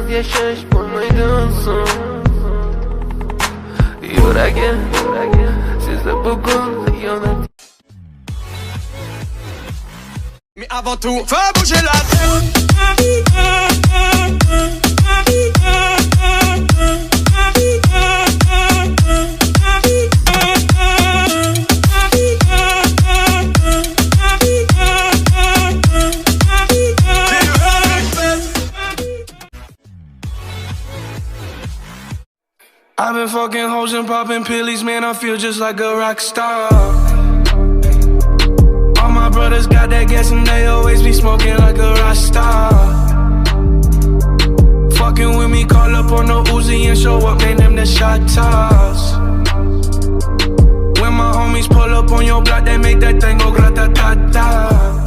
hayat yaşayış bu muydun son? Yüreğim size bugün yönet. Mais avant tout, fais bouger la tête. I've been fucking hoes and popping pillies, man, I feel just like a rock star. All my brothers got that gas and they always be smoking like a rock star. Fucking with me, call up on the Uzi and show up, name them the shot toss. When my homies pull up on your block, they make that thing go grata-ta-ta.